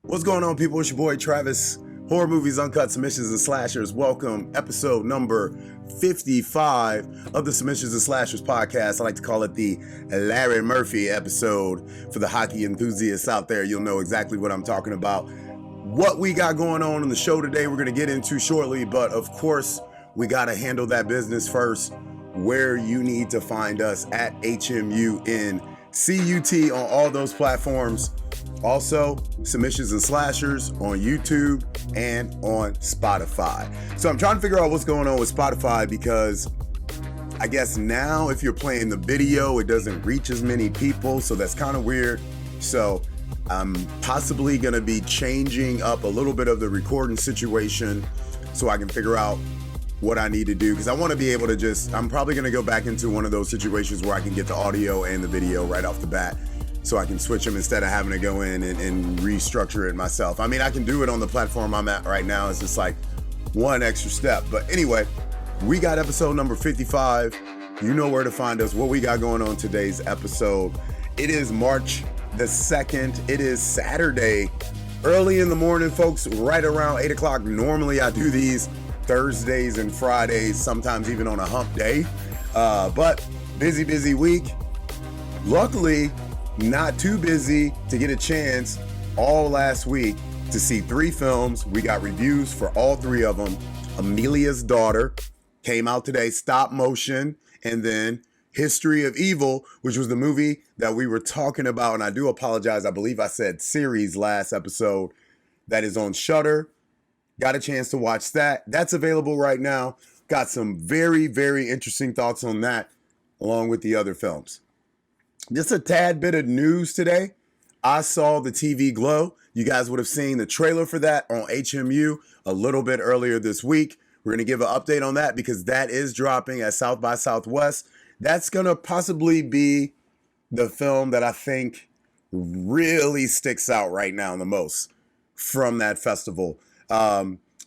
What's going on, people? It's your boy Travis. Horror Movies, Uncut, Submissions, and Slashers. Welcome, episode number 55 of the Submissions and Slashers podcast. I like to call it the Larry Murphy episode. For the hockey enthusiasts out there, you'll know exactly what I'm talking about. What we got going on in the show today, we're going to get into shortly, but of course, we got to handle that business first. Where you need to find us at HMUN CUT on all those platforms. Also, Submissions and Slashers on YouTube and on Spotify. So I'm trying to figure out what's going on with Spotify because I guess now if you're playing the video, it doesn't reach as many people. So that's kind of weird. So I'm possibly going to be changing up a little bit of the recording situation so I can figure out what I need to do, because I want to be able to I'm probably going to go back into one of those situations where I can get the audio and the video right off the bat so I can switch them instead of having to go in and restructure it myself. I mean, I can do it on the platform I'm at right now. It's just like one extra step. But anyway, we got episode number 55. You know where to find us, what we got going on today's episode. It is March the 2nd. It is Saturday, early in the morning, folks, right around 8 o'clock. Normally I do these Thursdays and Fridays, sometimes even on a hump day. But busy week. Luckily, not too busy to get a chance all last week to see 3 films. We got reviews for all 3 of them. Amelia's Daughter came out today, Stopmotion, and then History of Evil, which was the movie that we were talking about. And I do apologize. I believe I said series last episode. That is on Shudder. Got a chance to watch that. That's available right now. Got some very, very interesting thoughts on that, along with the other films. Just a tad bit of news today. I saw the TV Glow. You guys would have seen the trailer for that on HMU a little bit earlier this week. We're going to give an update on that because that is dropping at South by Southwest. That's going to possibly be the film that I think really sticks out right now the most from that festival.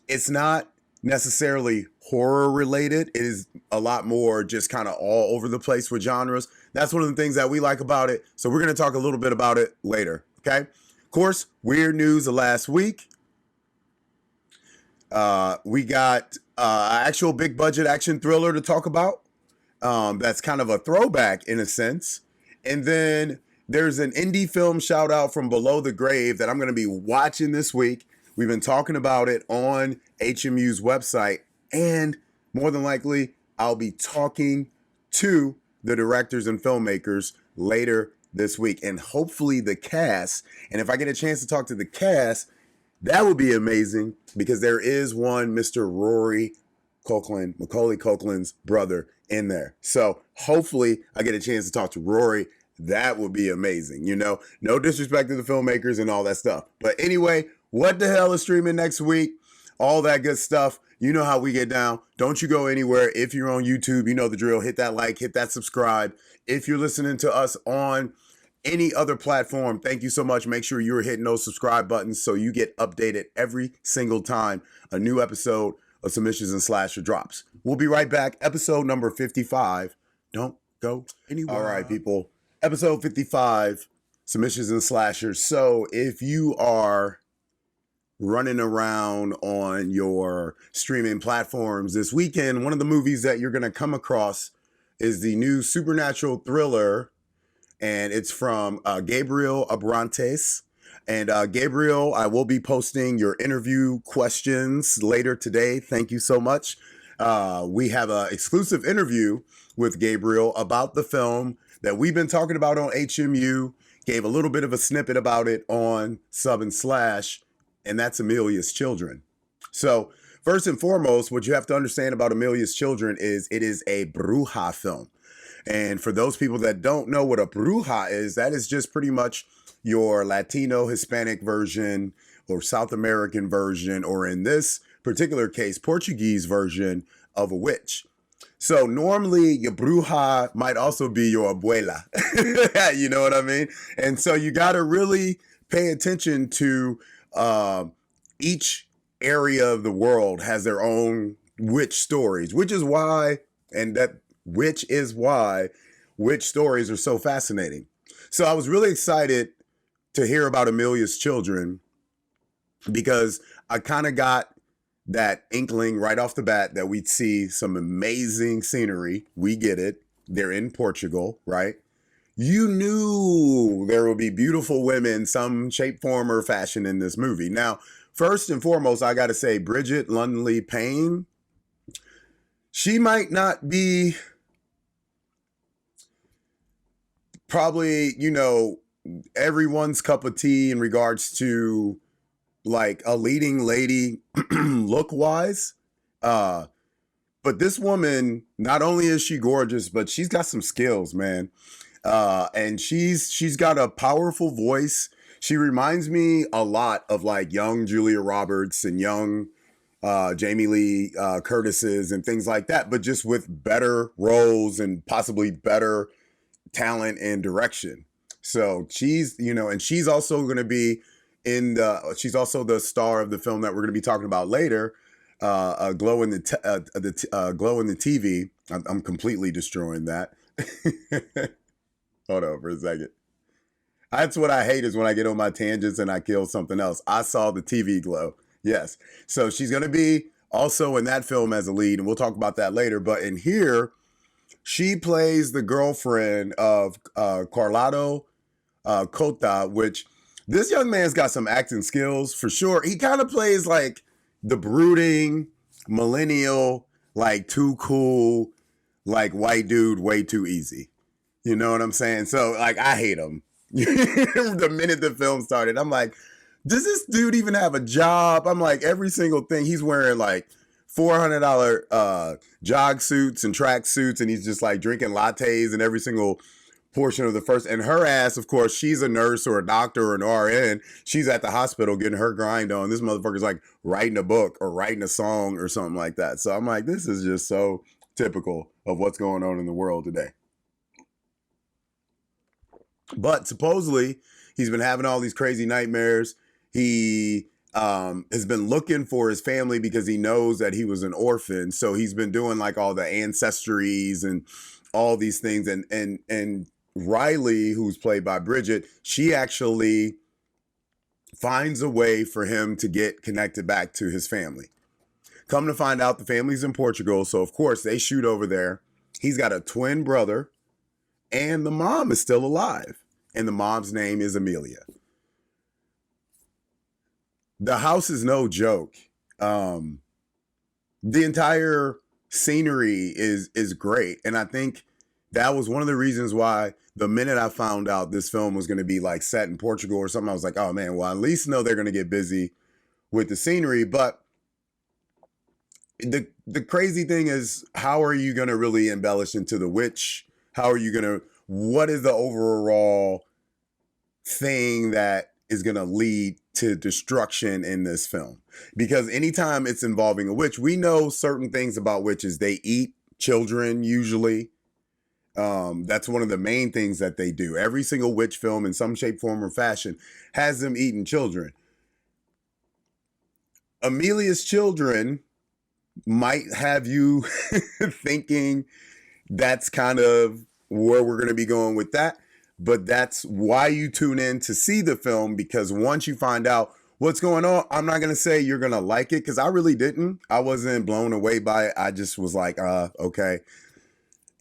It's not necessarily horror related. It is a lot more just kind of all over the place with genres. That's one of the things that we like about it. So we're going to talk a little bit about it later. Okay. Of course, weird news of last week. We got actual big budget action thriller to talk about. That's kind of a throwback in a sense. And then there's an indie film shout out from Below the Grave that I'm going to be watching this week. We've been talking about it on HMU's website, and more than likely, I'll be talking to the directors and filmmakers later this week, and hopefully the cast. And if I get a chance to talk to the cast, that would be amazing, because there is one Mr. Rory Culkin, Macaulay Culkin's brother, in there. So hopefully I get a chance to talk to Rory. That would be amazing. You know, no disrespect to the filmmakers and all that stuff. But anyway, what the hell is streaming next week? All that good stuff. You know how we get down. Don't you go anywhere. If you're on YouTube, you know the drill. Hit that like, hit that subscribe. If you're listening to us on any other platform, thank you so much. Make sure you're hitting those subscribe buttons so you get updated every single time a new episode of Submissions and Slasher drops. We'll be right back. Episode number 55. Don't go anywhere. All right, people. Episode 55, Submissions and Slashers. So if you are running around on your streaming platforms this weekend, one of the movies that you're going to come across is the new supernatural thriller, and it's from Gabriel Abrantes. And Gabriel, I will be posting your interview questions later today. Thank you so much. We have an exclusive interview with Gabriel about the film that we've been talking about on HMU. Gave a little bit of a snippet about it on Sub and Slash, and that's Amelia's Children. So first and foremost, what you have to understand about Amelia's Children is it is a bruja film. And for those people that don't know what a bruja is, that is just pretty much your Latino, Hispanic version or South American version, or in this particular case, Portuguese version of a witch. So normally your bruja might also be your abuela. You know what I mean? And so you got to really pay attention to each area of the world has their own witch stories, which is why witch stories are so fascinating. So I was really excited to hear about Amelia's Children because I kind of got that inkling right off the bat that we'd see some amazing scenery. We get it. They're in Portugal, right? You knew there would be beautiful women, some shape, form, or fashion in this movie. Now, first and foremost, I got to say, Bridget Lunley Payne, she might not be probably, everyone's cup of tea in regards to like a leading lady look wise. But this woman, not only is she gorgeous, but she's got some skills, man. And she's got a powerful voice. She reminds me a lot of like young Julia Roberts and young Jamie Lee Curtis's and things like that, but just with better roles and possibly better talent and direction. So she's, and she's also going to be she's also the star of the film that we're going to be talking about later, Glow in the Glow in the TV. I'm completely destroying that. Hold on for a second. That's what I hate, is when I get on my tangents and I kill something else. I saw the TV glow. Yes. So she's going to be also in that film as a lead, and we'll talk about that later. But in here, she plays the girlfriend of Carlado Cota, which this young man's got some acting skills for sure. He kind of plays like the brooding millennial, like too cool, like white dude, way too easy. You know what I'm saying? So like, I hate him. The minute the film started, I'm like, does this dude even have a job? I'm like, every single thing he's wearing, like $400 jog suits and track suits, and he's just like drinking lattes in every single portion of the first. And her ass, of course, she's a nurse or a doctor or an RN. She's at the hospital getting her grind on. This motherfucker's like writing a book or writing a song or something like that. So I'm like, this is just so typical of what's going on in the world today. But supposedly he's been having all these crazy nightmares. He has been looking for his family because he knows that he was an orphan. So he's been doing like all the ancestries and all these things. And Riley, who's played by Bridget, she actually finds a way for him to get connected back to his family. Come to find out, the family's in Portugal. So of course they shoot over there. He's got a twin brother, and the mom is still alive. And the mom's name is Amelia. The house is no joke. The entire scenery is great. And I think that was one of the reasons why the minute I found out this film was going to be like set in Portugal or something, I was like, oh man, well, at least know they're going to get busy with the scenery. But the crazy thing is, how are you going to really embellish into the witch? How are you going to, what is the overall thing that is going to lead to destruction in this film? Because anytime it's involving a witch, we know certain things about witches. They eat children usually. That's one of the main things that they do. Every single witch film in some shape, form, or fashion has them eating children. Amelia's children might have you thinking that's kind of where we're going to be going with that. But that's why you tune in to see the film, because once you find out what's going on, I'm not going to say you're going to like it, because I really didn't. I wasn't blown away by it. I just was like, okay.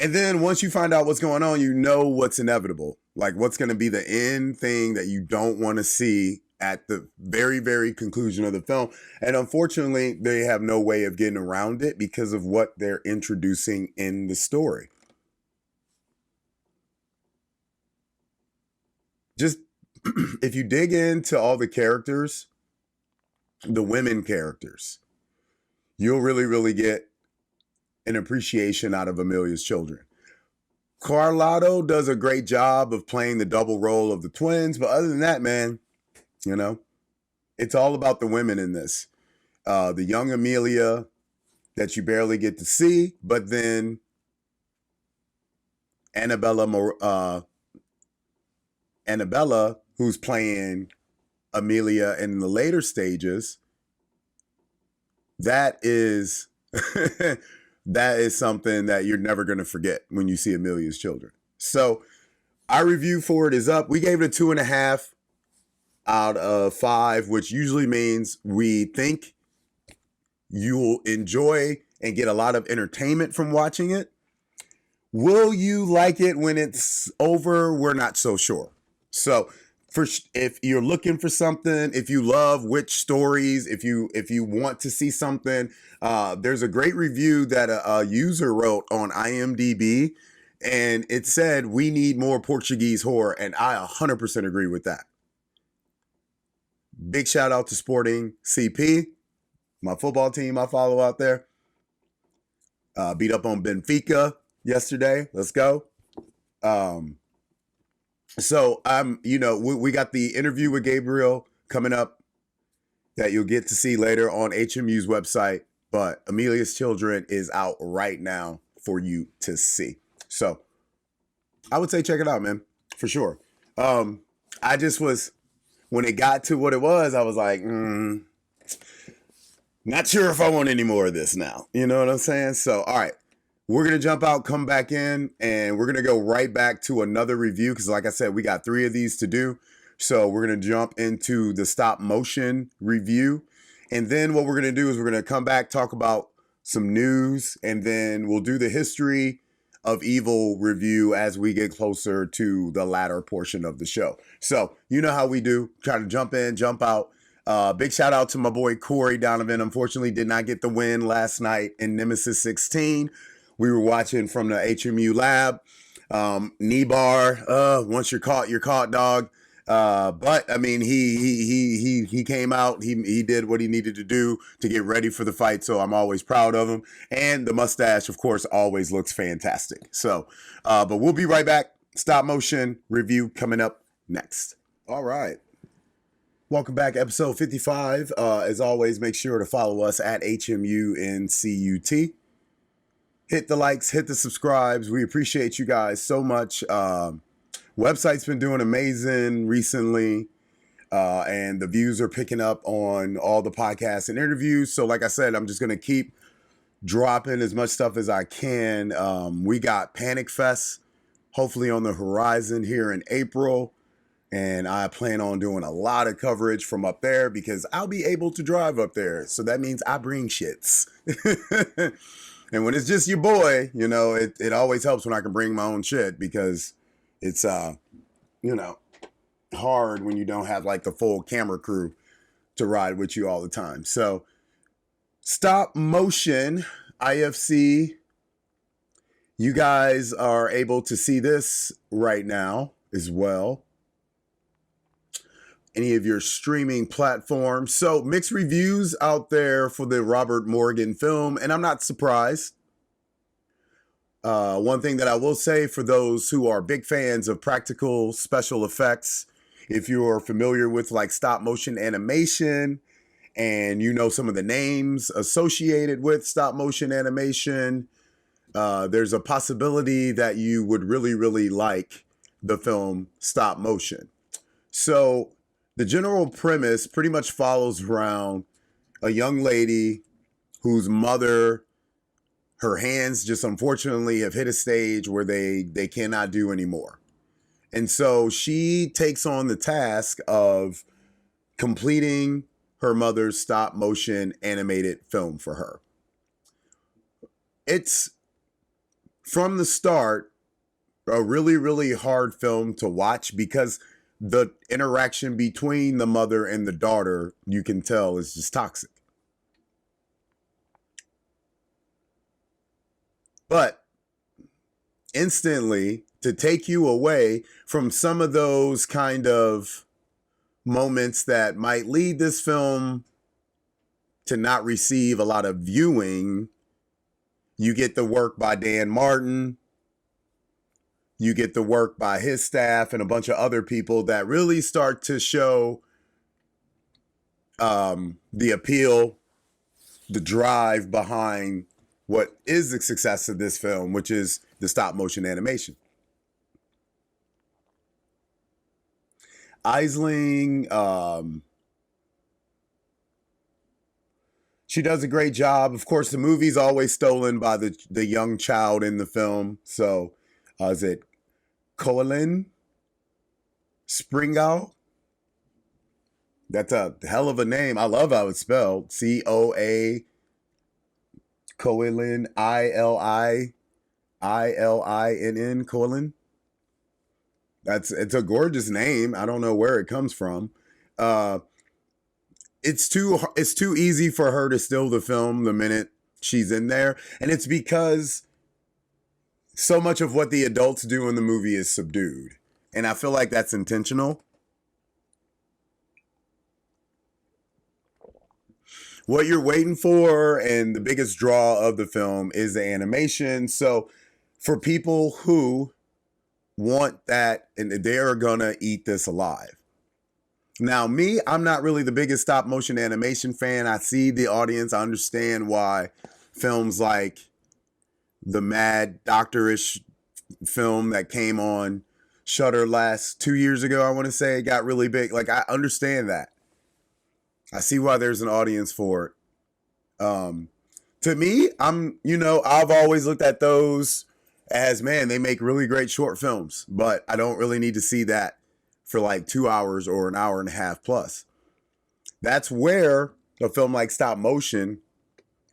And then once you find out what's going on, you know what's inevitable. Like what's going to be the end thing that you don't want to see at the very, very conclusion of the film. And unfortunately, they have no way of getting around it because of what they're introducing in the story. Just if you dig into all the characters, the women characters, you'll really, really get an appreciation out of Amelia's children. Carlado does a great job of playing the double role of the twins. But other than that, man, it's all about the women in this. The young Amelia that you barely get to see, but then Annabella, who's playing Amelia in the later stages, that is that is something that you're never going to forget when you see Amelia's children. So our review for it is up. We gave it a 2.5. out of 5, which usually means we think you'll enjoy and get a lot of entertainment from watching it. Will you like it when it's over? We're not so sure. So, if you're looking for something, if you love witch stories, if you want to see something, there's a great review that a user wrote on IMDb, and it said we need more Portuguese horror, and I 100% agree with that. Big shout out to Sporting CP, my football team I follow out there. Beat up on Benfica yesterday. Let's go. So we got the interview with Gabriel coming up that you'll get to see later on HMU's website, but Amelia's Children is out right now for you to see. So I would say check it out, man, for sure. I just was, when it got to what it was, I was like, not sure if I want any more of this now. You know what I'm saying? So, all right. We're going to jump out, come back in, and we're going to go right back to another review because, like I said, we got 3 of these to do. So we're going to jump into the stop motion review. And then what we're going to do is we're going to come back, talk about some news, and then we'll do the history of evil review as we get closer to the latter portion of the show. So you know how we do. Try to jump in, jump out. Big shout out to my boy Corey Donovan. Unfortunately, did not get the win last night in Nemesis 16. We were watching from the HMU lab. Knee bar. Once you're caught, dog. But I mean, he came out. He did what he needed to do to get ready for the fight. So I'm always proud of him. And the mustache, of course, always looks fantastic. So, but we'll be right back. Stop motion review coming up next. All right. Welcome back, episode 55. As always, make sure to follow us at HMUNCUT. Hit the likes, hit the subscribes. We appreciate you guys so much. Website's been doing amazing recently, and the views are picking up on all the podcasts and interviews. So like I said, I'm just going to keep dropping as much stuff as I can. We got Panic Fest, hopefully on the horizon here in April. And I plan on doing a lot of coverage from up there because I'll be able to drive up there. So that means I bring shits. And when it's just your boy, you know, it always helps when I can bring my own shit because it's, hard when you don't have like the full camera crew to ride with you all the time. So stop motion IFC, you guys are able to see this right now as well. Any of your streaming platforms. So mixed reviews out there for the Robert Morgan film, and I'm not surprised. One thing that I will say for those who are big fans of practical special effects, if you're familiar with like stop motion animation and you know some of the names associated with stop motion animation, there's a possibility that you would really, really like the film Stop Motion. So the general premise pretty much follows around a young lady whose mother, her hands just unfortunately have hit a stage where they cannot do anymore. And so she takes on the task of completing her mother's stop motion animated film for her. It's from the start a really, really hard film to watch because the interaction between the mother and the daughter, you can tell, is just toxic. But instantly, to take you away from some of those kind of moments that might lead this film to not receive a lot of viewing, you get the work by Dan Martin. You get the work by his staff and a bunch of other people that really start to show the appeal, the drive behind what is the success of this film, which is the stop motion animation. Aisling, she does a great job. Of course, the movie's always stolen by the young child in the film. So is it Colin Springall? That's a hell of a name. I love how it's spelled. COA Colin ILINN Colin. It's a gorgeous name. I don't know where it comes from. It's too easy for her to steal the film the minute she's in there, and it's because so much of what the adults do in the movie is subdued, and I feel like that's intentional. What you're waiting for and the biggest draw of the film is the animation. So for people who want that, and they're gonna eat this alive. Now, me, I'm not really the biggest stop motion animation fan. I see the audience. I understand why films like the Mad Doctor-ish film that came on Shudder last 2 years ago, I want to say, got really big. Like, I understand that. I see why there's an audience for it. To me, I've always looked at those as, man, they make really great short films, but I don't really need to see that for like 2 hours or an hour and a half plus. That's where a film like Stop Motion,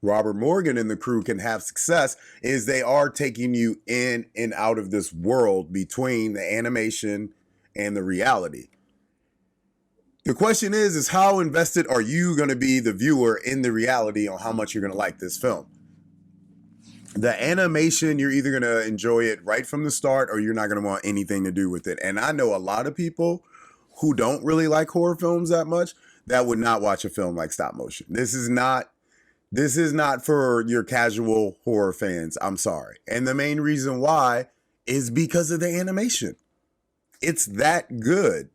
Robert Morgan and the crew can have success, is they are taking you in and out of this world between the animation and the reality. The question is how invested are you going to be, the viewer, in the reality on how much you're going to like this film? The animation, you're either going to enjoy it right from the start or you're not going to want anything to do with it. And I know a lot of people who don't really like horror films that much that would not watch a film like Stop Motion. This is not for your casual horror fans. I'm sorry. And the main reason why is because of the animation. It's that good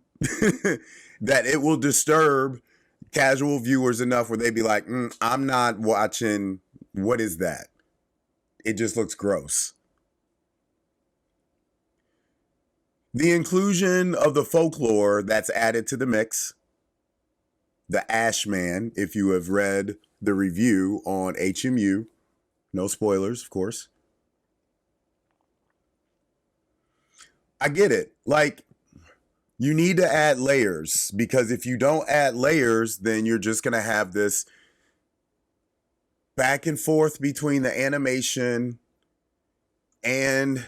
that it will disturb casual viewers enough where they'd be like, I'm not watching. What is that? It just looks gross. The inclusion of the folklore that's added to the mix, the Ashman, if you have read the review on HMU, no spoilers, of course. I get it. Like, you need to add layers, because if you don't add layers, then you're just going to have this back and forth between the animation and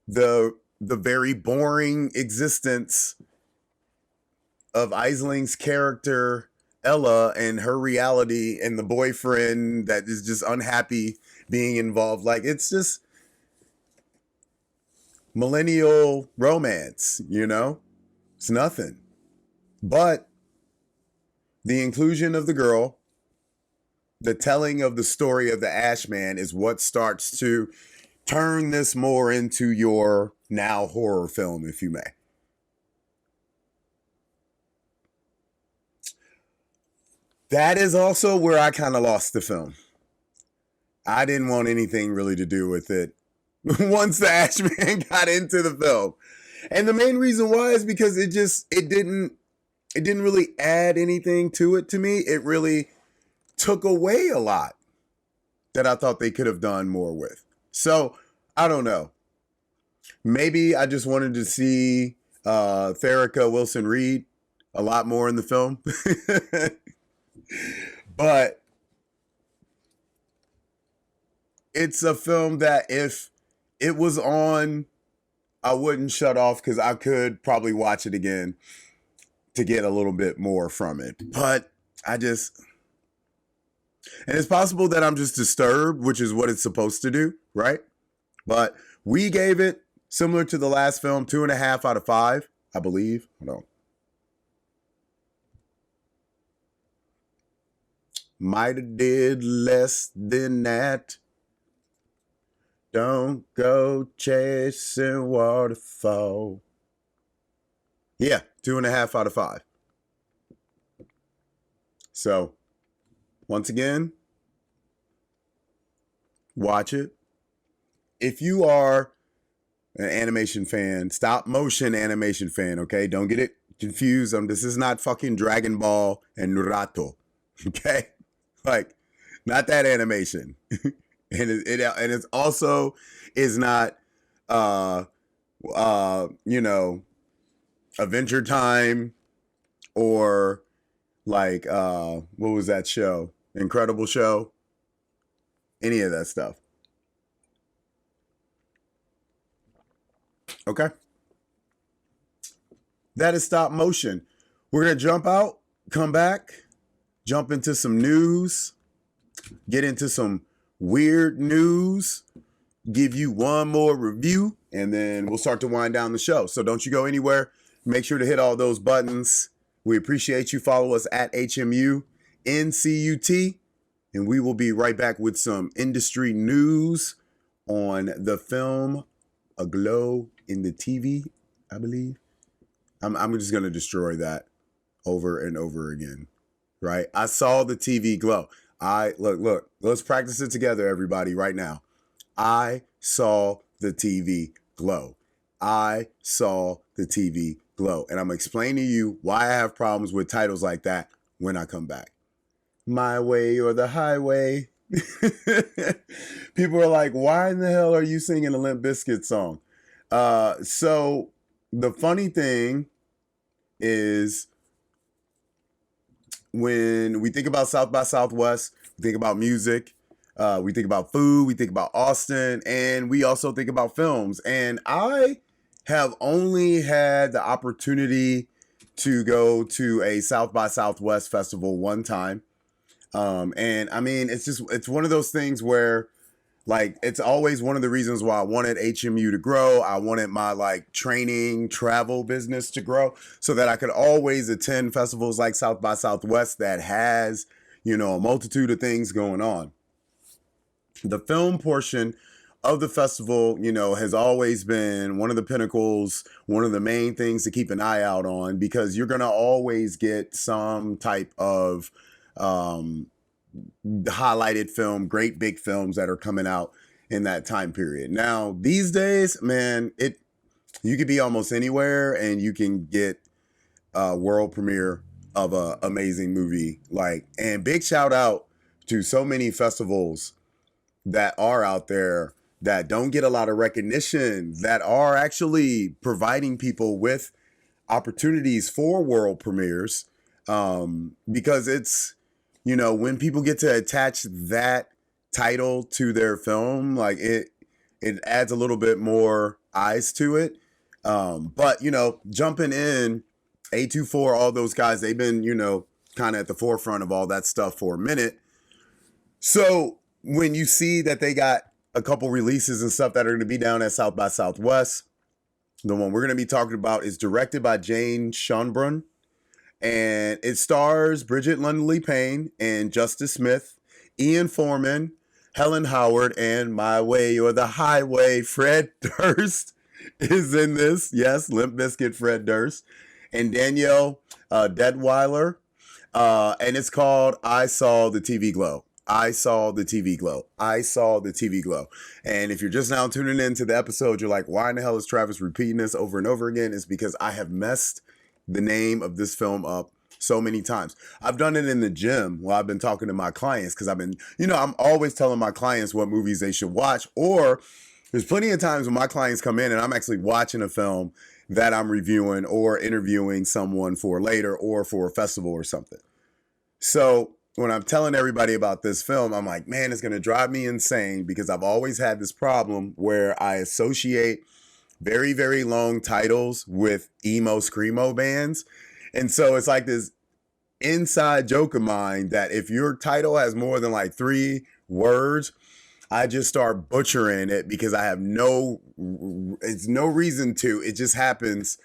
the very boring existence of Isling's character Ella and her reality and the boyfriend that is just unhappy being involved. Like, it's just millennial romance, It's nothing. But the inclusion of the girl, the telling of the story of the Ashman is what starts to turn this more into your now horror film, if you may. That is also where I kind of lost the film. I didn't want anything really to do with it once the Ashman got into the film. And the main reason why is because it didn't really add anything to it to me. It really took away a lot that I thought they could have done more with. So, I don't know. Maybe I just wanted to see Therica Wilson-Reed a lot more in the film. But it's a film that if it was on, I wouldn't shut off, because I could probably watch it again to get a little bit more from it. But and it's possible that I'm just disturbed, which is what it's supposed to do, right? But we gave it, similar to the last film, 2.5 out of 5, I believe. Hold on. Might have did less than that. Don't go chasing waterfall. Yeah, 2.5 out of 5. So, once again, watch it. If you are an animation fan, stop motion animation fan, okay? Don't get it confused. This is not fucking Dragon Ball and Naruto, okay? Like, not that animation. And it also is not, Adventure Time or like what was that show? Incredible Show? Any of that stuff. Okay. That is Stop Motion. We're going to jump out, come back, jump into some news, get into some weird news, give you one more review, and then we'll start to wind down the show. So don't you go anywhere. Make sure to hit all those buttons. We appreciate you. Follow us at HMU NCUT, and we will be right back with some industry news on the film A Glow in the TV, I believe. I'm just going to destroy that over and over again, right? I saw the TV glow. Look, let's practice it together, everybody, right now. I saw the TV glow. I saw the TV glow. And I'm explaining to you why I have problems with titles like that when I come back. My Way or the Highway. People are like, why in the hell are you singing a Limp Bizkit song? So the funny thing is, when we think about South by Southwest, we think about music, we think about food, we think about Austin, and we also think about films. And I have only had the opportunity to go to a South by Southwest festival one time. And I mean, it's one of those things where, like, it's always one of the reasons why I wanted HMU to grow. I wanted my training travel business to grow so that I could always attend festivals like South by Southwest that has, a multitude of things going on. The film portion of the festival, has always been one of the pinnacles, one of the main things to keep an eye out on, because you're going to always get some type of highlighted film, great big films that are coming out in that time period. Now, these days, man, you could be almost anywhere and you can get a world premiere of an amazing movie. And big shout out to so many festivals that are out there that don't get a lot of recognition, that are actually providing people with opportunities for world premieres, because it's, when people get to attach that title to their film, it adds a little bit more eyes to it. But, jumping in, A24, all those guys, they've been, kind of at the forefront of all that stuff for a minute. So when you see that they got a couple releases and stuff that are going to be down at South by Southwest, the one we're going to be talking about is directed by Jane Schonbrun. And it stars Bridget Lunley Payne and Justice Smith, Ian Foreman, Helen Howard, and My Way or the Highway. Fred Durst is in this. Yes, Limp Bizkit Fred Durst. And Danielle Deadweiler. And it's called I Saw the TV Glow. I Saw the TV Glow. I Saw the TV Glow. And if you're just now tuning into the episode, you're like, why in the hell is Travis repeating this over and over again? It's because I have messed the name of this film up so many times. I've done it in the gym while I've been talking to my clients, because I've been, I'm always telling my clients what movies they should watch. Or there's plenty of times when my clients come in and I'm actually watching a film that I'm reviewing or interviewing someone for later or for a festival or something. So when I'm telling everybody about this film, I'm like, man, it's going to drive me insane, because I've always had this problem where I associate very, very long titles with emo screamo bands. And so it's like this inside joke of mine that if your title has more than 3 words, I just start butchering it because I have no reason to. It just happens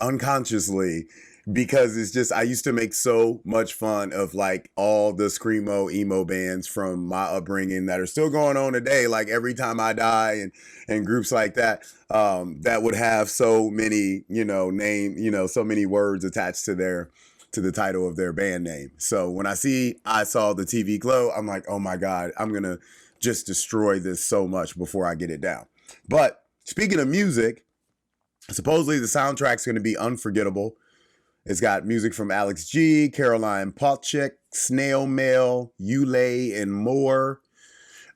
unconsciously, because it's just, I used to make so much fun of all the screamo emo bands from my upbringing that are still going on today, like Every Time I Die and groups like that, that would have so many, so many words attached to the title of their band name. So when I see I Saw the TV Glow, I'm like, oh my God, I'm going to just destroy this so much before I get it down. But speaking of music, supposedly the soundtrack's going to be unforgettable. It's got music from Alex G, Caroline Polchek, Snail Mail, Yule, and more.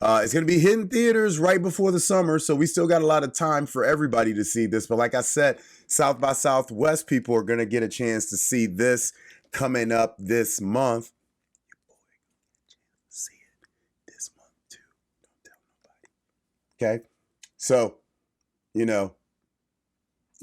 It's going to be hitting theaters right before the summer, so we still got a lot of time for everybody to see this. But like I said, South by Southwest people are going to get a chance to see this coming up this month. See it this month too. Don't tell nobody. Okay? So, you know,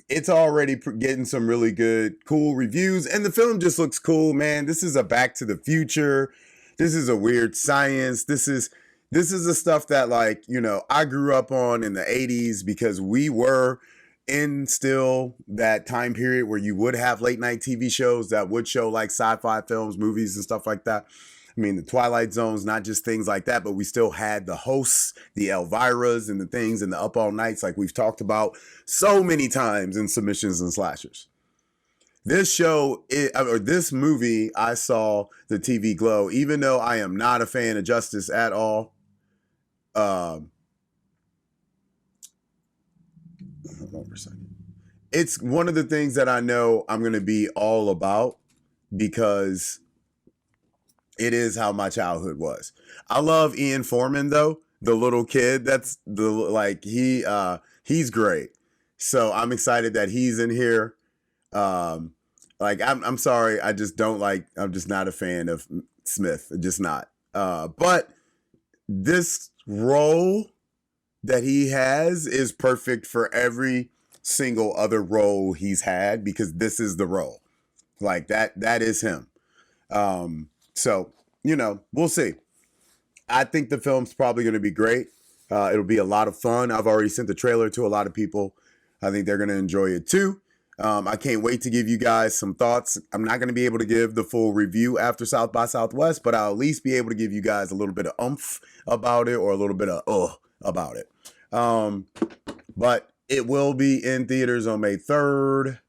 it's already getting some really good, cool reviews. And the film just looks cool, man. This is a Back to the Future. This is a weird science. This is the stuff that, like, you know, I grew up on in the 80s because we were in still that time period where you would have late night TV shows that would show like sci-fi films, movies and stuff like that. I mean, the Twilight Zones, not just things like that, but we still had the hosts, the Elviras and the things and the Up All Nights like we've talked about so many times in Submissions and Slashers. This show, or this movie, I saw the TV glow, even though I am not a fan of Justice at all. Hold on for a second. It's one of the things that I know I'm going to be all about because it is how my childhood was. I love Ian Foreman though, the little kid. That's the like he's great. So I'm excited that he's in here. Like I'm sorry, I just don't like. I'm just not a fan of Smith. Just not. But this role that he has is perfect for every single other role he's had because this is the role. Like that is him. So, you know, we'll see. I think the film's probably going to be great. It'll be a lot of fun. I've already sent the trailer to a lot of people. I think they're going to enjoy it too. I can't wait to give you guys some thoughts. I'm not going to be able to give the full review after South by Southwest, but I'll at least be able to give you guys a little bit of oomph about it or a little bit of about it. But it will be in theaters on May 3rd.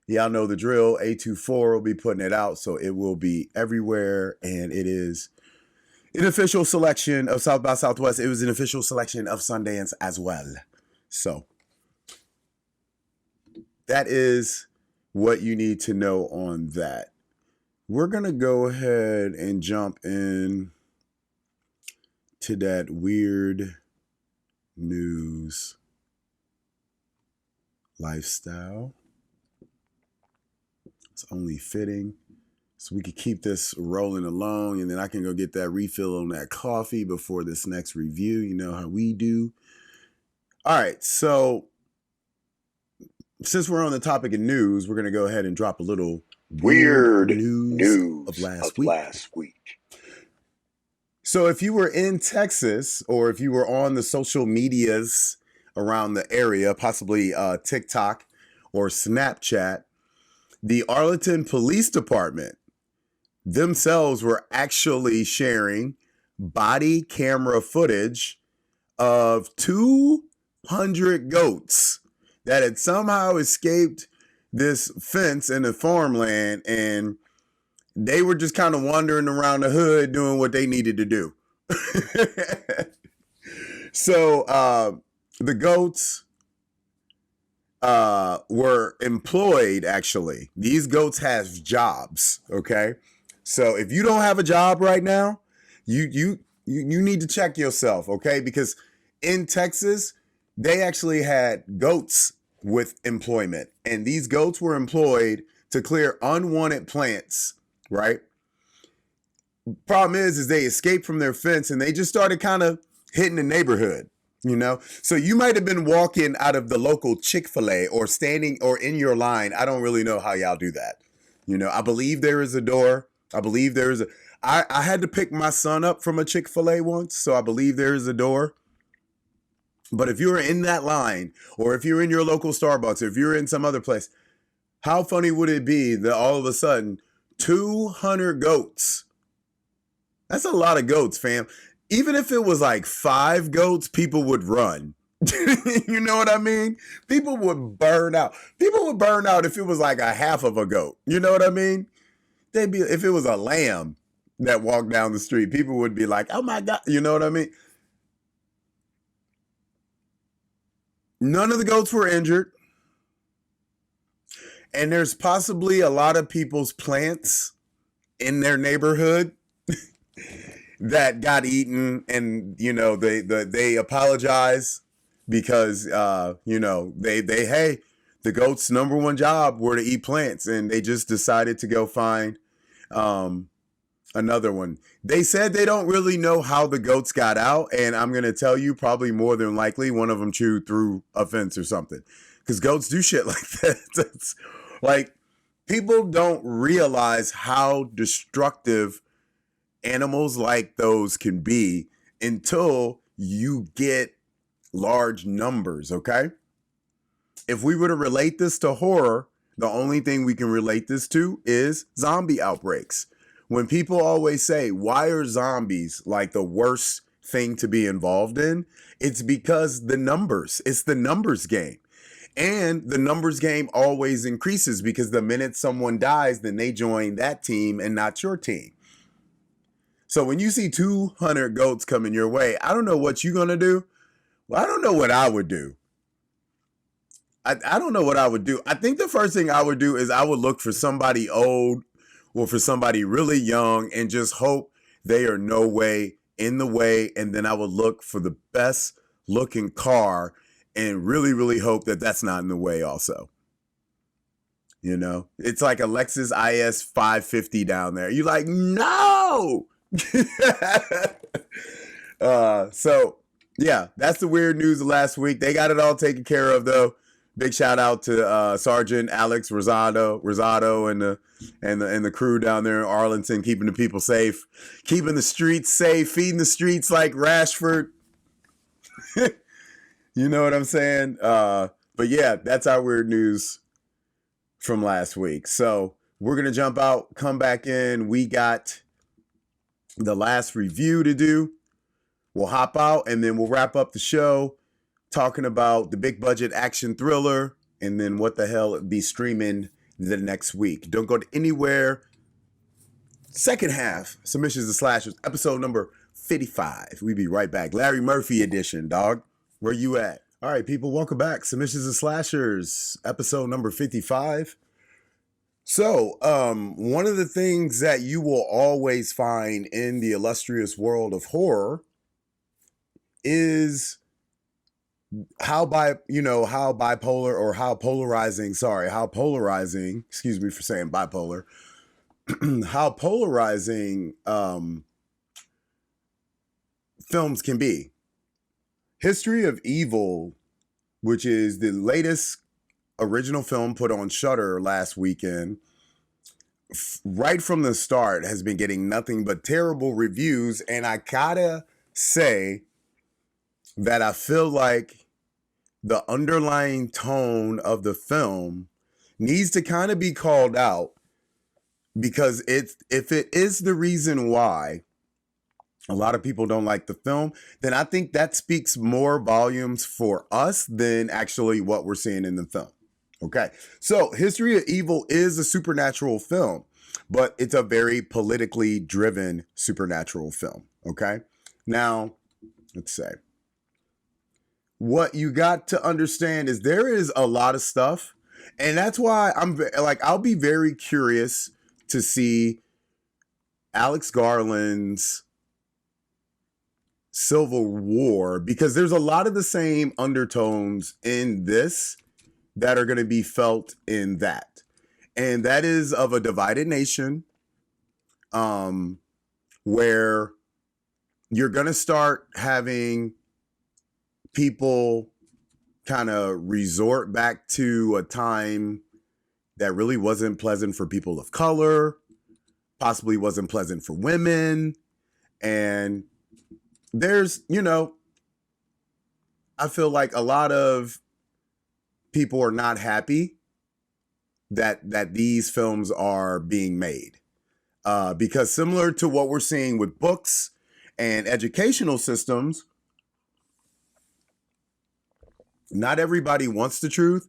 Y'all know the drill. A24 will be putting it out, so it will be everywhere, and it is an official selection of South by Southwest. It was an official selection of Sundance as well. So that is what you need to know on that. We're going to go ahead and jump in to that weird news lifestyle. It's only fitting. So we could keep this rolling along, and then I can go get that refill on that coffee before this next review. You know how we do. All right, so since we're on the topic of news, we're going to go ahead and drop a little weird news of last week. So if you were in Texas or if you were on the social medias around the area, possibly TikTok or Snapchat, the Arlington Police Department themselves were actually sharing body camera footage of 200 goats that had somehow escaped this fence in the farmland, and they were just kind of wandering around the hood doing what they needed to do. So the goats were employed, actually. These goats have jobs, okay? So if you don't have a job right now, you need to check yourself, okay? Because in Texas, they actually had goats with employment, and these goats were employed to clear unwanted plants, right? Problem is they escaped from their fence and they just started kind of hitting the neighborhood, you know? So you might have been walking out of the local Chick-fil-A or standing or in your line. I don't really know how y'all do that. You know, I believe there is a door. I believe there is I had to pick my son up from a Chick-fil-A once, so I believe there is a door. But if you're in that line, or if you're in your local Starbucks, or if you're in some other place, how funny would it be that all of a sudden 200 goats, that's a lot of goats, fam. Even if it was like 5 goats, people would run. You know what I mean? People would burn out. People would burn out if it was like a half of a goat. You know what I mean? If it was a lamb that walked down the street, people would be like, oh my God. You know what I mean? None of the goats were injured. And there's possibly a lot of people's plants in their neighborhood that got eaten, and they apologize because the goats' number one job were to eat plants, and they just decided to go find Another one. They said they don't really know how the goats got out, and I'm gonna tell you, probably more than likely, one of them chewed through a fence or something. Because goats do shit like that. It's like people don't realize how destructive animals like those can be until you get large numbers. Okay. If we were to relate this to horror, the only thing we can relate this to is zombie outbreaks. When people always say, why are zombies like the worst thing to be involved in? It's because the numbers, it's the numbers game. And the numbers game always increases because the minute someone dies, then they join that team and not your team. So when you see 200 goats coming your way, I don't know what you're going to do. Well, I don't know what I would do. I don't know what I would do. I think the first thing I would do is I would look for somebody old or for somebody really young and just hope they are no way in the way. And then I would look for the best looking car and really, really hope that that's not in the way also. You know, it's like a Lexus IS 550 down there. You're like, no. So yeah, that's the weird news of last week. They got it all taken care of though. Big shout out to Sergeant Alex Rosado and the crew down there in Arlington, keeping the people safe, keeping the streets safe, feeding the streets like Rashford. You know what I'm saying? But yeah, that's our weird news from last week. So we're gonna jump out, come back in. We got the last review to do. We'll hop out and then we'll wrap up the show talking about the big budget action thriller and then what the hell it'll be streaming the next week. Don't go to anywhere. Second half, Submissions and Slashers, episode number 55. We be right back. Larry Murphy edition, dog. Where you at? All right, people, welcome back. Submissions and Slashers, episode number 55. So, one of the things that you will always find in the illustrious world of horror is how bipolar or how polarizing, excuse me for saying bipolar, how polarizing films can be. History of Evil, which is the latest original film put on Shudder last weekend, right from the start has been getting nothing but terrible reviews. And I gotta say that I feel like the underlying tone of the film needs to kind of be called out, because if it is the reason why a lot of people don't like the film, then I think that speaks more volumes for us than actually what we're seeing in the film. Okay, so History of Evil is a supernatural film, but it's a very politically driven supernatural film. Okay, now let's say what you got to understand is there is a lot of stuff, and that's why I'll be very curious to see Alex Garland's Civil War, because there's a lot of the same undertones in this that are going to be felt in that. And that is of a divided nation, where you're going to start having people kind of resort back to a time that really wasn't pleasant for people of color, possibly wasn't pleasant for women. And there's, I feel like a lot of people are not happy that these films are being made. Because similar to what we're seeing with books and educational systems, not everybody wants the truth.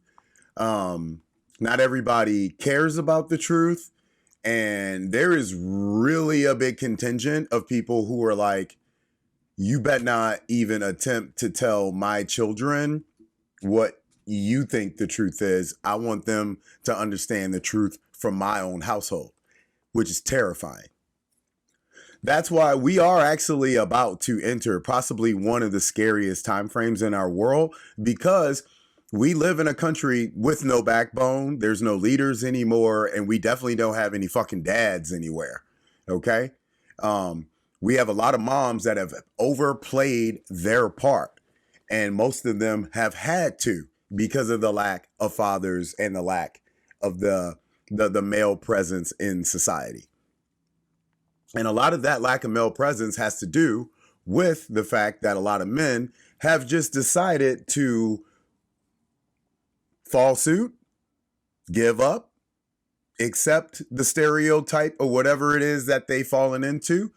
Not everybody cares about the truth. And there is really a big contingent of people who are like, you bet not even attempt to tell my children what you think the truth is. I want them to understand the truth from my own household, which is terrifying. That's why we are actually about to enter possibly one of the scariest time frames in our world, because we live in a country with no backbone. There's no leaders anymore. And we definitely don't have any fucking dads anywhere. Okay. We have a lot of moms that have overplayed their part, and most of them have had to because of the lack of fathers and the lack of the male presence in society. And a lot of that lack of male presence has to do with the fact that a lot of men have just decided to fall suit, give up, accept the stereotype or whatever it is that they've fallen into,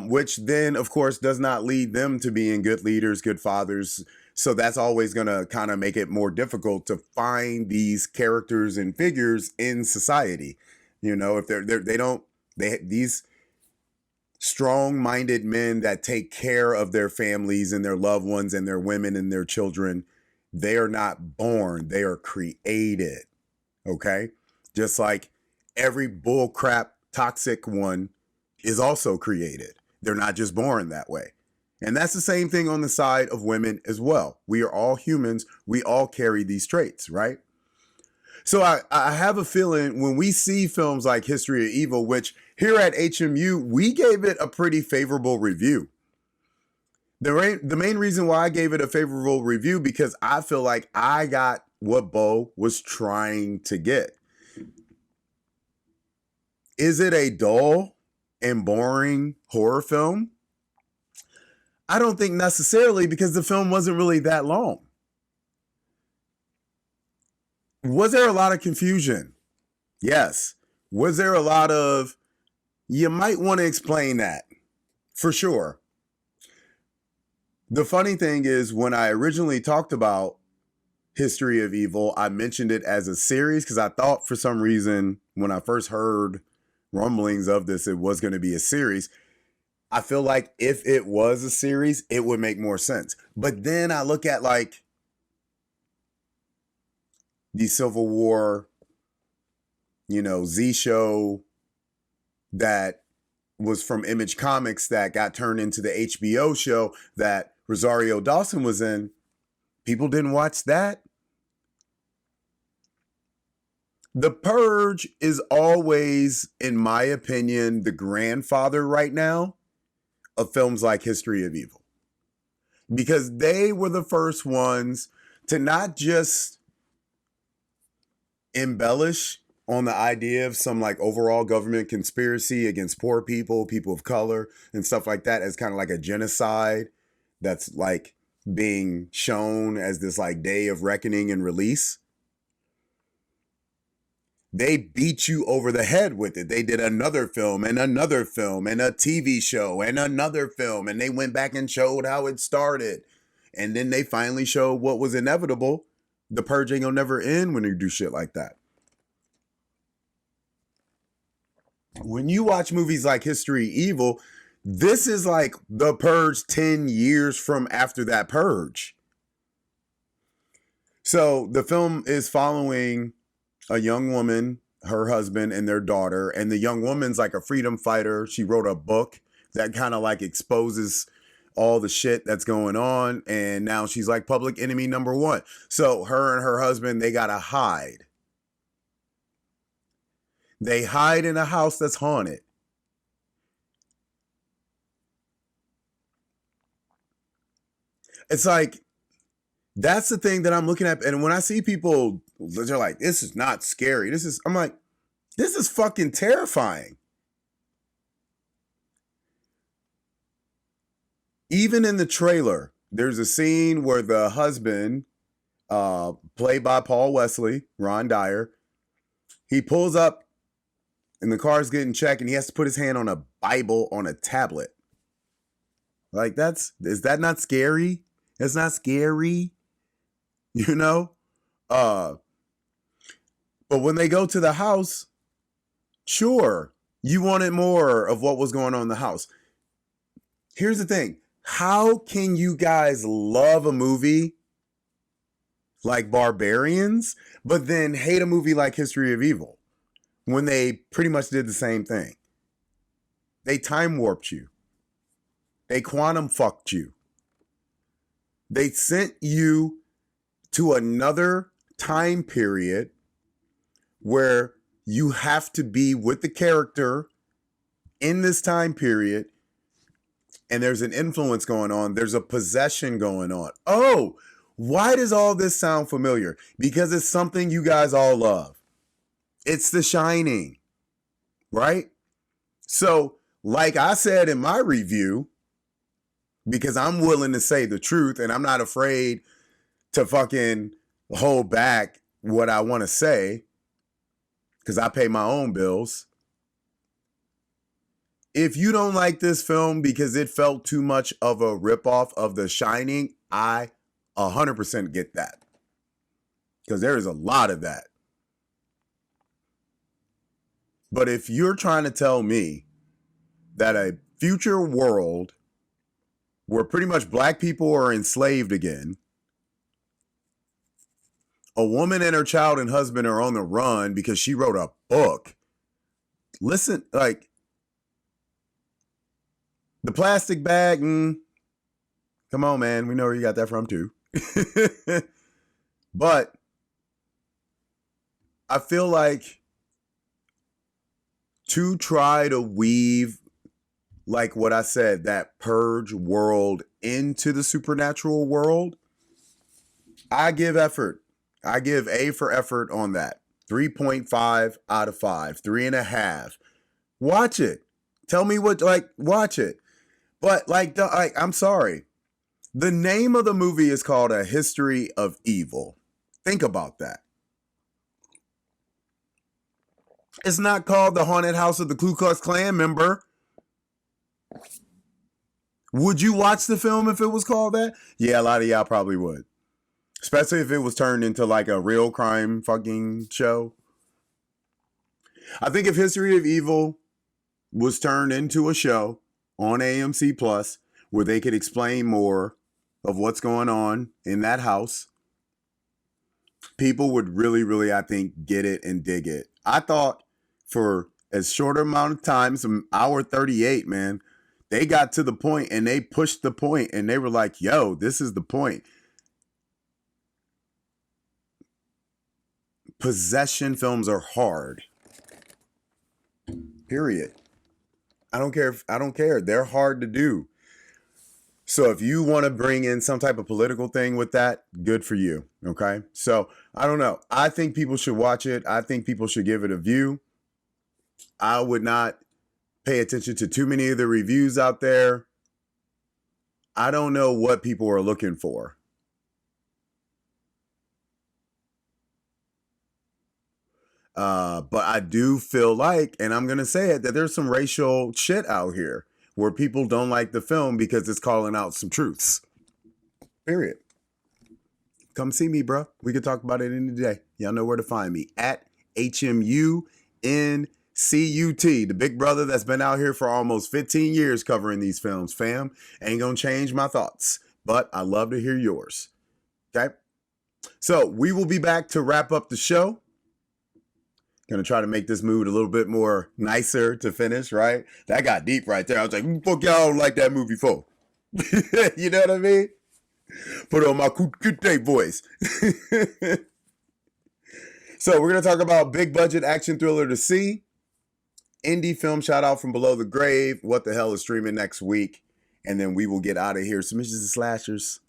which then, of course, does not lead them to being good leaders, good fathers. So that's always going to kind of make it more difficult to find these characters and figures in society. You know, if these strong-minded men that take care of their families and their loved ones and their women and their children, they are not born, they are created. Okay? Just like every bullcrap toxic one is also created. They're not just born that way. And that's the same thing on the side of women as well. We are all humans. We all carry these traits, right? So I have a feeling when we see films like History of Evil, which here at HMU, we gave it a pretty favorable review. The main reason why I gave it a favorable review, because I feel like I got what Bo was trying to get. Is it a dull and boring horror film? I don't think necessarily, because the film wasn't really that long. Was there a lot of confusion? Yes. Was there a lot of, you might want to explain that? For sure. The funny thing is, when I originally talked about History of Evil, I mentioned it as a series because I thought for some reason when I first heard rumblings of this, it was going to be a series. I feel like if it was a series, it would make more sense. But then I look at like the Civil War, Z show that was from Image Comics that got turned into the HBO show that Rosario Dawson was in. People didn't watch that. The Purge is always, in my opinion, the grandfather right now of films like History of Evil. Because they were the first ones to not just embellish on the idea of some like overall government conspiracy against poor people, people of color, and stuff like that as kind of like a genocide that's like being shown as this like day of reckoning and release. They beat you over the head with it. They did another film and another film and a TV show and another film, and they went back and showed how it started. And then they finally showed what was inevitable. The purge ain't gonna never end when you do shit like that. When you watch movies like History Evil, this is like the purge 10 years from after that purge. So the film is following a young woman, her husband, and their daughter. And the young woman's like a freedom fighter. She wrote a book that kind of like exposes all the shit that's going on. And now she's like public enemy number one. So her and her husband, they gotta hide. They hide in a house that's haunted. It's like, that's the thing that I'm looking at. And when I see people, they're like, this is not scary. I'm like, this is fucking terrifying. Even in the trailer, there's a scene where the husband, played by Paul Wesley, Ron Dyer, he pulls up and the car's getting checked and he has to put his hand on a Bible on a tablet. Like, is that not scary? It's not scary. But when they go to the house, sure, you wanted more of what was going on in the house. Here's the thing. How can you guys love a movie like Barbarians, but then hate a movie like History of Evil when they pretty much did the same thing? They time warped you. They quantum fucked you. They sent you to another time period where you have to be with the character in this time period, and there's an influence going on. There's a possession going on. Oh, why does all this sound familiar? Because it's something you guys all love. It's The Shining, right? So, like I said in my review, because I'm willing to say the truth and I'm not afraid to fucking hold back what I want to say, because I pay my own bills. If you don't like this film because it felt too much of a ripoff of The Shining, I 100% get that. Because there is a lot of that. But if you're trying to tell me that a future world where pretty much black people are enslaved again, a woman and her child and husband are on the run because she wrote a book. Listen, like, the plastic bag, come on, man. We know where you got that from, too. But I feel like to try to weave, like what I said, that purge world into the supernatural world, I give effort. I give A for effort on that. 3.5 out of 5, 3.5. Watch it. Tell me what, watch it. But I'm sorry. The name of the movie is called A History of Evil. Think about that. It's not called The Haunted House of the Ku Klux Klan member. Would you watch the film if it was called that? Yeah, a lot of y'all probably would. Especially if it was turned into like a real crime fucking show. I think if History of Evil was turned into a show on AMC Plus where they could explain more of what's going on in that house, people would really, really, I think, get it and dig it. I thought for as short amount of time, some hour 38, man, they got to the point and they pushed the point and they were like, yo, this is the point. Possession films are hard. Period. I don't care. They're hard to do. So if you want to bring in some type of political thing with that, good for you. Okay. So I don't know. I think people should watch it. I think people should give it a view. I would not pay attention to too many of the reviews out there. I don't know what people are looking for. But I do feel like, and I'm going to say it, that there's some racial shit out here where people don't like the film because it's calling out some truths. Period. Come see me, bro. We can talk about it any day. Y'all know where to find me. At HMUNCUT, the big brother that's been out here for almost 15 years covering these films. Fam, ain't going to change my thoughts, but I love to hear yours. Okay? So we will be back to wrap up the show. Gonna try to make this mood a little bit more nicer to finish, right? That got deep right there. I was like, fuck y'all don't like that movie for. You know what I mean? Put on my good day voice. So we're gonna talk about big budget action thriller to see. Indie film shout out from Below the Grave. What the hell is streaming next week? And then we will get out of here. Submissions and slashers.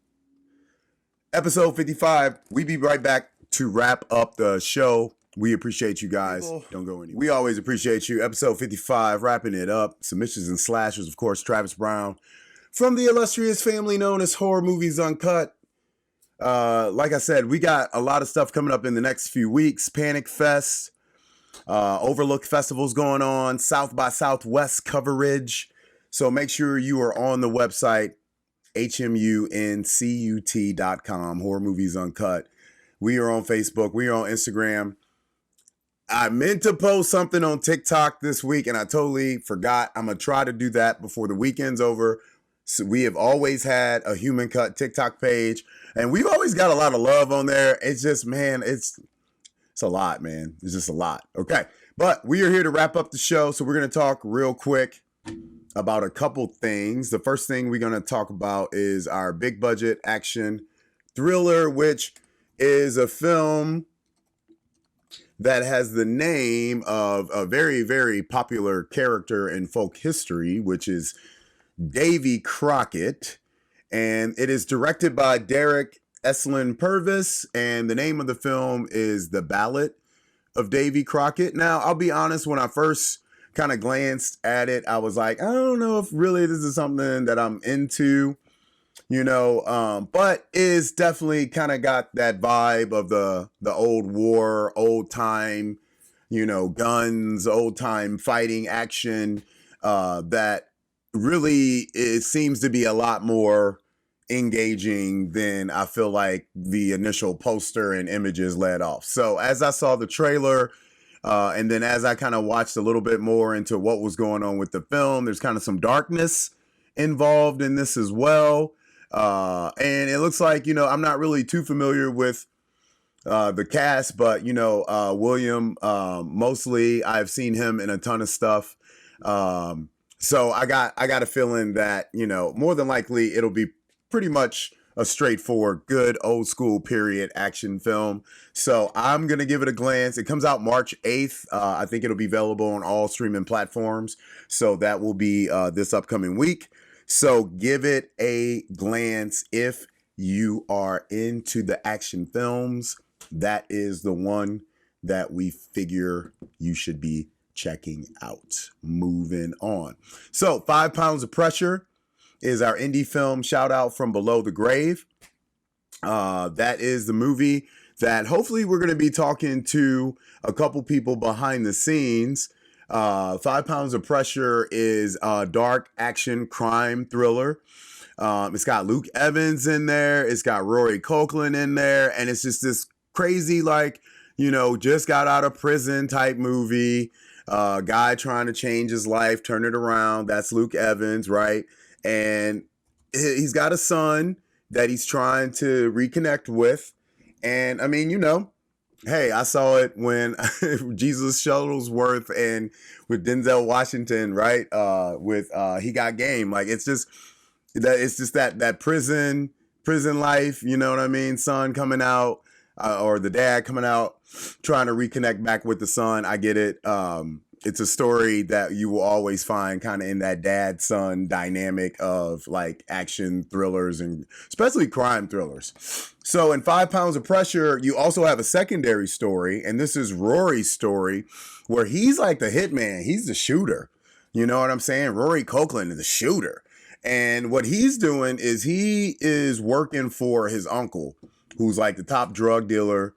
Episode 55. We be right back to wrap up the show. We appreciate you guys. Don't go anywhere. We always appreciate you. Episode 55, wrapping it up. Submissions and slashers, of course, Travis Brown from the illustrious family known as Horror Movies Uncut. Like I said, we got a lot of stuff coming up in the next few weeks. Panic Fest, Overlook Festivals going on, South by Southwest coverage. So make sure you are on the website, hmuncut.com, Horror Movies Uncut. We are on Facebook. We are on Instagram. I meant to post something on TikTok this week and I totally forgot. I'm going to try to do that before the weekend's over. So we have always had a Human Cut TikTok page and we've always got a lot of love on there. It's just, man, it's a lot, man. It's just a lot. Okay. But we are here to wrap up the show. So we're going to talk real quick about a couple things. The first thing we're going to talk about is our big budget action thriller, which is a film that has the name of a very, very popular character in folk history, which is Davy Crockett. And it is directed by Derek Eslin Purvis. And the name of the film is The Ballad of Davy Crockett. Now, I'll be honest, when I first kind of glanced at it, I was like, I don't know if really this is something that I'm into, but it's definitely kind of got that vibe of the old war, old time, guns, old time fighting action, that really it seems to be a lot more engaging than I feel like the initial poster and images led off. So as I saw the trailer, and then as I kind of watched a little bit more into what was going on with the film, there's kind of some darkness involved in this as well. And it looks like, I'm not really too familiar with the cast, but, William, mostly I've seen him in a ton of stuff. So I got a feeling that, more than likely it'll be pretty much a straightforward, good old school period action film. So I'm going to give it a glance. It comes out March 8th. I think it'll be available on all streaming platforms. So that will be this upcoming week. So give it a glance if you are into the action films. That is the one that we figure you should be checking out. Moving on. So 5 Pounds of Pressure is our indie film shout out from Below the Grave. That is the movie that hopefully we're going to be talking to a couple people behind the scenes. 5 Pounds of Pressure is a dark action crime thriller. It's got Luke Evans in there. It's got Rory Culkin in there. And it's just this crazy, just got out of prison type movie. Guy trying to change his life, turn it around. That's Luke Evans, right? And he's got a son that he's trying to reconnect with. And I mean, hey, I saw it when Jesus Shuttlesworth and with Denzel Washington, right? With He Got Game. Like it's just that prison life, you know what I mean? Son coming out, or the dad coming out, trying to reconnect back with the son. I get it. It's a story that you will always find kind of in that dad-son dynamic of like action thrillers and especially crime thrillers. So in 5 Pounds of Pressure, you also have a secondary story, and this is Rory's story, where he's like the hitman. He's the shooter. You know what I'm saying? Rory Culkin is the shooter. And what he's doing is he is working for his uncle, who's like the top drug dealer,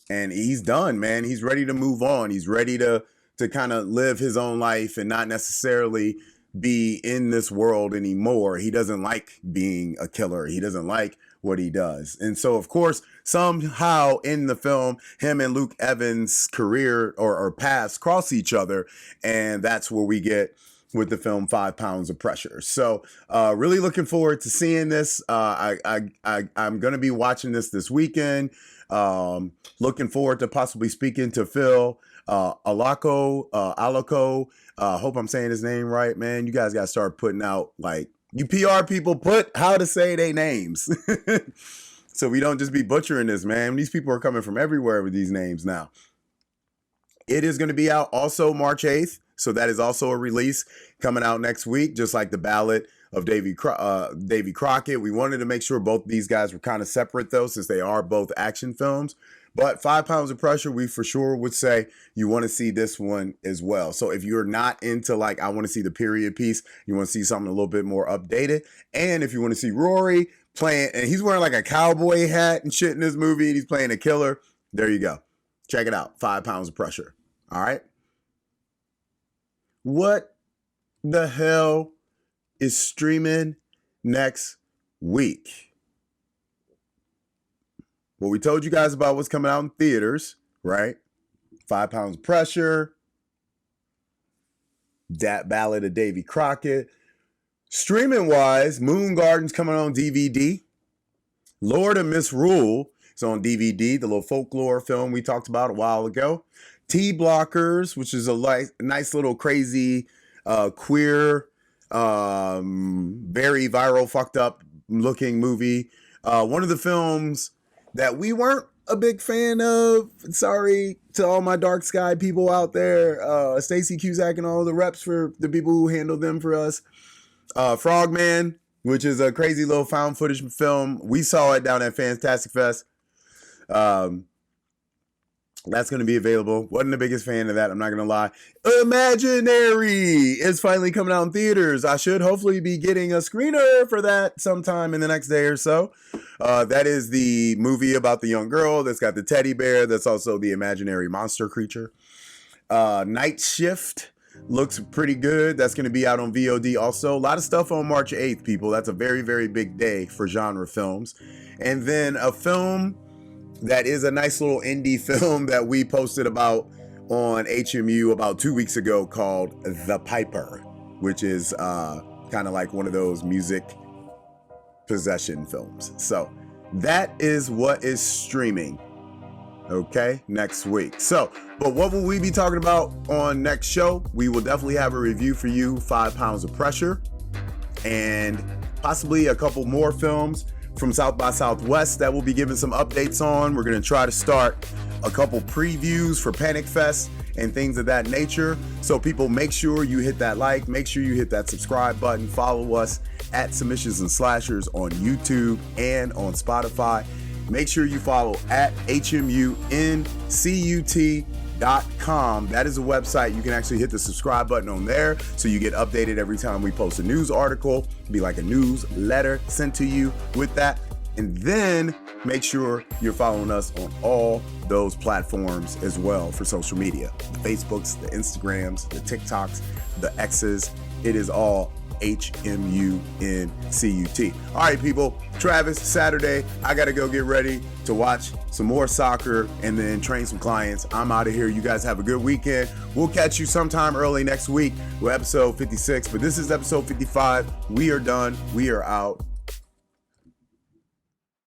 and he's done, man. He's ready to move on. He's ready to kind of live his own life and not necessarily be in this world anymore. He doesn't like being a killer. He doesn't like what he does. And so, of course, somehow in the film, him and Luke Evans' career or paths cross each other. And that's where we get with the film 5 Pounds of Pressure. So really looking forward to seeing this. I'm going to be watching this weekend. Looking forward to possibly speaking to Phil Alako. Hope I'm saying his name right, man. You guys got to start putting out, like, you PR people, put how to say their names. So we don't just be butchering this, man. These people are coming from everywhere with these names now. It is going to be out also March 8th. So that is also a release coming out next week, just like The Ballad of Davy Crockett. We wanted to make sure both these guys were kind of separate, though, since they are both action films. But 5 Pounds of Pressure, we for sure would say you want to see this one as well. So if you're not into, like, I want to see the period piece, you want to see something a little bit more updated. And if you want to see Rory playing, and he's wearing like a cowboy hat and shit in this movie, and he's playing a killer, there you go. Check it out. 5 Pounds of Pressure. All right. What the hell is streaming next week? Well, we told you guys about what's coming out in theaters, right? 5 Pounds of Pressure, that Ballad of Davy Crockett. Streaming wise, Moon Garden's coming on DVD. Lord of Misrule is on DVD, the little folklore film we talked about a while ago. T-Blockers, which is a nice little crazy queer, very viral, fucked up looking movie. One of the films that we weren't a big fan of. Sorry to all my dark sky people out there. Stacy Cusack and all the reps for the people who handled them for us. Frogman, which is a crazy little found footage film. We saw it down at Fantastic Fest. That's going to be available. Wasn't the biggest fan of that, I'm not going to lie. Imaginary is finally coming out in theaters. I should hopefully be getting a screener for that sometime in the next day or so. That is the movie about the young girl that's got the teddy bear. That's also the imaginary monster creature. Night Shift looks pretty good. That's going to be out on VOD also. A lot of stuff on March 8th, people. That's a very, very big day for genre films. And then a film that is a nice little indie film that we posted about on HMU about 2 weeks ago called The Piper, which is kind of like one of those music possession films. So that is what is streaming, okay, next week. So, but what will we be talking about on next show? We will definitely have a review for you, 5 Pounds of Pressure, and possibly a couple more films from South by Southwest that we'll be giving some updates on. We're going to try to start a couple previews for Panic Fest and things of that nature. So people, make sure you hit that like, make sure you hit that subscribe button, follow us at Submissions and Slashers on YouTube and on Spotify. Make sure you follow at HMUNCUT.com. That is a website. You can actually hit the subscribe button on there so you get updated every time we post a news article. It'll be like a newsletter sent to you with that. And then make sure you're following us on all those platforms as well for social media. The Facebooks, the Instagrams, the TikToks, the X's. It is all HMUNCUT. All right, people. Travis, Saturday, I got to go get ready to watch some more soccer and then train some clients. I'm out of here. You guys have a good weekend. We'll catch you sometime early next week with episode 56. But this is episode 55. We are done. We are out.